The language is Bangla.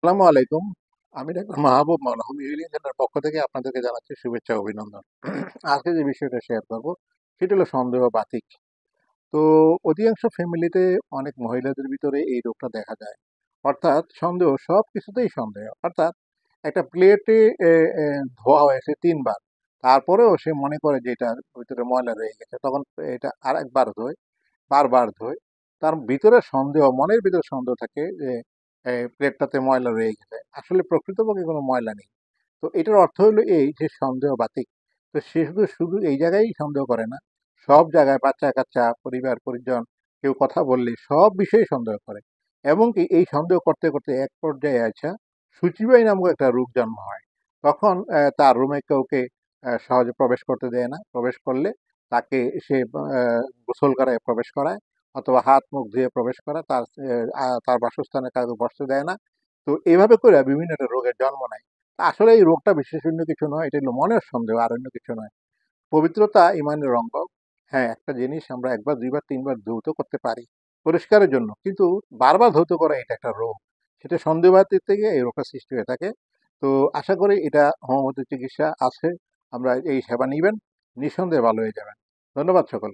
আসসালামু আলাইকুম। আমি ডাক্তার মাহবুব মওলা হোমিও হিলিং সেন্টার পক্ষ থেকে আপনাদেরকে জানাচ্ছি শুভেচ্ছা ও অভিনন্দন। আজকে যে বিষয়টা শেয়ার করব সেটা হলো সন্দেহ বাতিক। তো অধিকাংশ ফ্যামিলিতে অনেক মহিলাদের ভিতরে এই রোগটা দেখা যায়। অর্থাৎ সন্দেহ সবকিছুতেই সন্দেহ। অর্থাৎ একটা প্লেটে এ এ ধোয়া হয়েছে ৩ বার। তারপরেও সে মনে করে যে এটার ভিতরে ময়লা রয়ে গেছে। তখন এটা আরেকবার ধোয়। বারবার ধোয়। তার ভিতরে সন্দেহ, মনের ভিতরে সন্দেহ থাকে যে প্লেটটাতে ময়লা রয়ে গেছে। আসলে প্রকৃতপক্ষে কোনো ময়লা নেই। তো এটার অর্থ হলো এই যে সন্দেহ বাতিক। তো সে শুধু এই জায়গায় সন্দেহ করে না। সব জায়গায় বাচ্চা-কাচ্চা, পরিবার-পরিজন কেউ কথা বললে সব বিষয়েই সন্দেহ করে। এবং কি এই সন্দেহ করতে, করতে এক পর্যায়ে শুচিবাই নামক একটা রোগ জন্ম হয়। তখন তার রুমে কাউকে সহজে প্রবেশ করতে দেয় না। প্রবেশ করলে তাকে সে গোসল করায় প্রবেশ করায় অথবা হাত মুখ ধুয়ে প্রবেশ করা তার বাসস্থানে কাউকে বসতে দেয় না। তো এভাবে করে বিভিন্ন একটা রোগের জন্ম নেয়। আসলে এই রোগটা বিশেষ অন্য কিছু নয়, এটা হলো মনের সন্দেহ আর অন্য কিছু নয়। পবিত্রতা ইমানের রঙ্গ। হ্যাঁ, একটা জিনিস আমরা ১ বার ২ বার ৩ বার ধৌত করতে পারি পরিষ্কারের জন্য। কিন্তু বারবার ধৌত করা এটা একটা রোগ। সেটা সন্দেহবাতির থেকে এই রোগটা সৃষ্টি হয়ে থাকে। তো আশা করি এটা হোমিওপ্যাথি চিকিৎসা আছে। আমরা এই সেবা নিবেন, নিঃসন্দেহে ভালো হয়ে যাবেন। ধন্যবাদ সকলকে।